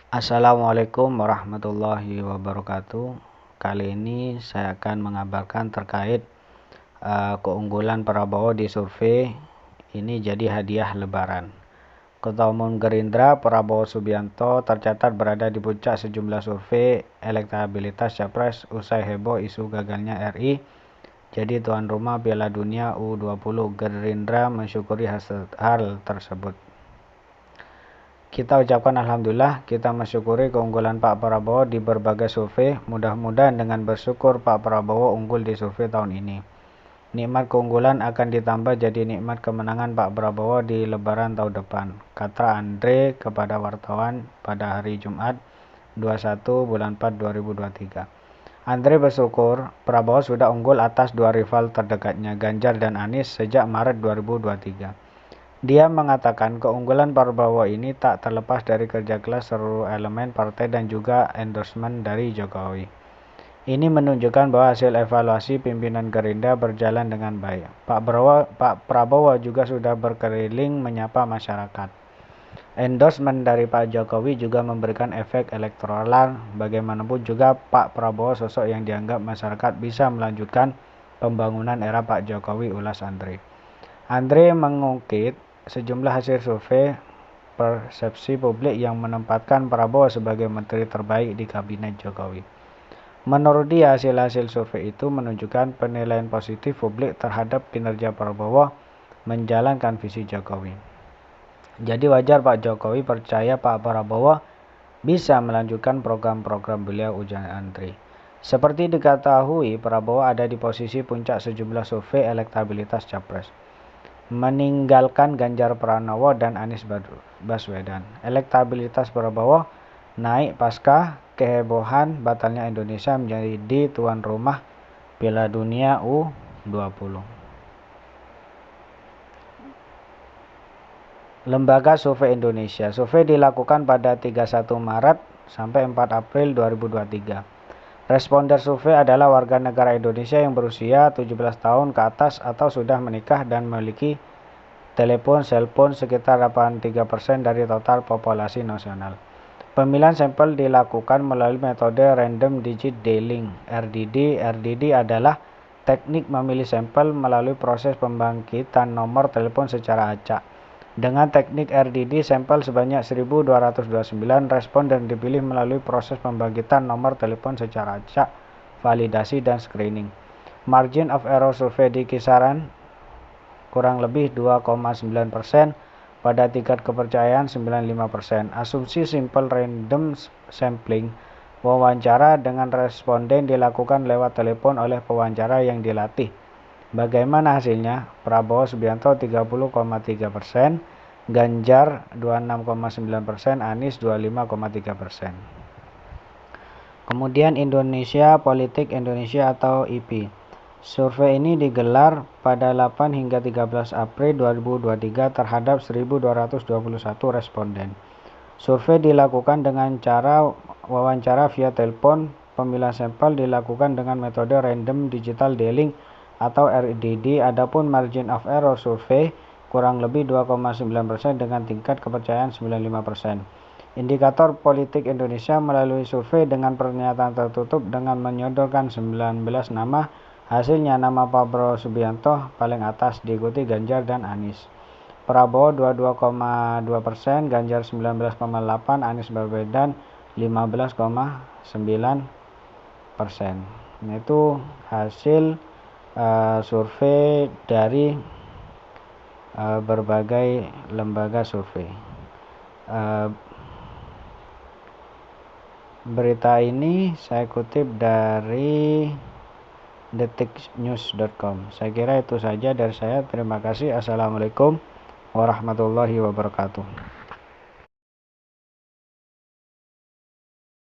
Assalamualaikum warahmatullahi wabarakatuh. Kali ini saya akan mengabarkan terkait keunggulan Prabowo di survei. Ini jadi hadiah Lebaran. Ketua Umum Gerindra Prabowo Subianto tercatat berada di puncak sejumlah survei elektabilitas Capres usai heboh isu gagalnya RI jadi tuan rumah Piala Dunia U20. Gerindra mensyukuri hal tersebut. Kita ucapkan Alhamdulillah, kita mensyukuri keunggulan Pak Prabowo di berbagai survei. Mudah-mudahan dengan bersyukur Pak Prabowo unggul di survei tahun ini. Nikmat keunggulan akan ditambah jadi nikmat kemenangan Pak Prabowo di Lebaran tahun depan, kata Andre kepada wartawan pada hari Jumat 21 bulan 4 2023. Andre bersyukur Prabowo sudah unggul atas dua rival terdekatnya, Ganjar dan Anies, sejak Maret 2023. Dia mengatakan keunggulan Prabowo ini tak terlepas dari kerja keras seluruh elemen partai dan juga endorsement dari Jokowi. Ini menunjukkan bahwa hasil evaluasi pimpinan Gerindra berjalan dengan baik. Pak Prabowo juga sudah berkeliling menyapa masyarakat. Endorsement dari Pak Jokowi juga memberikan efek elektoral. Bagaimanapun juga Pak Prabowo sosok yang dianggap masyarakat bisa melanjutkan pembangunan era Pak Jokowi, ulas Andre. Andre mengungkit sejumlah hasil survei persepsi publik yang menempatkan Prabowo sebagai menteri terbaik di kabinet Jokowi. Menurut dia, hasil-hasil survei itu menunjukkan penilaian positif publik terhadap kinerja Prabowo menjalankan visi Jokowi. Jadi wajar Pak Jokowi percaya Pak Prabowo bisa melanjutkan program-program beliau, ujar Andre. Seperti diketahui, Prabowo ada di posisi puncak sejumlah survei elektabilitas Capres, meninggalkan Ganjar Pranowo dan Anies Baswedan. Elektabilitas Prabowo naik pasca kehebohan batalnya Indonesia menjadi tuan rumah Piala Dunia U20. Lembaga Survei Indonesia. Survei dilakukan pada 31 Maret sampai 4 April 2023. Responder survei adalah warga negara Indonesia yang berusia 17 tahun ke atas atau sudah menikah dan memiliki telepon selpon sekitar 83% dari total populasi nasional. Pemilihan sampel dilakukan melalui metode Random Digit Dialing (RDD). RDD adalah teknik memilih sampel melalui proses pembangkitan nomor telepon secara acak. Dengan teknik RDD, sampel sebanyak 1.229 responden dipilih melalui proses pembangkitan nomor telepon secara acak, validasi, dan screening. Margin of error survei di kisaran kurang lebih 2,9% pada tingkat kepercayaan 95%. Asumsi simple random sampling, wawancara dengan responden dilakukan lewat telepon oleh pewawancara yang dilatih. Bagaimana hasilnya? Prabowo Subianto 30,3%, Ganjar 26,9%, Anies 25,3%. Kemudian Indonesia Politik Indonesia atau IP. Survei ini digelar pada 8 hingga 13 April 2023 terhadap 1.221 responden. Survei dilakukan dengan cara wawancara via telepon. Pemilihan sampel dilakukan dengan metode Random Digital Dialing atau RDD. Adapun margin of error survei kurang lebih 2,9% dengan tingkat kepercayaan 95%. Indikator Politik Indonesia melalui survei dengan pernyataan tertutup dengan menyodorkan 19 nama. Hasilnya nama Prabowo Subianto paling atas, diikuti Ganjar dan Anies. Prabowo 22,2%, Ganjar 19,8%, Anies Baswedan 15,9%. Itu hasil survei dari berbagai lembaga survei. Berita ini saya kutip dari detiknews.com. Saya kira itu saja dari saya. Terima kasih. Assalamualaikum warahmatullahi wabarakatuh.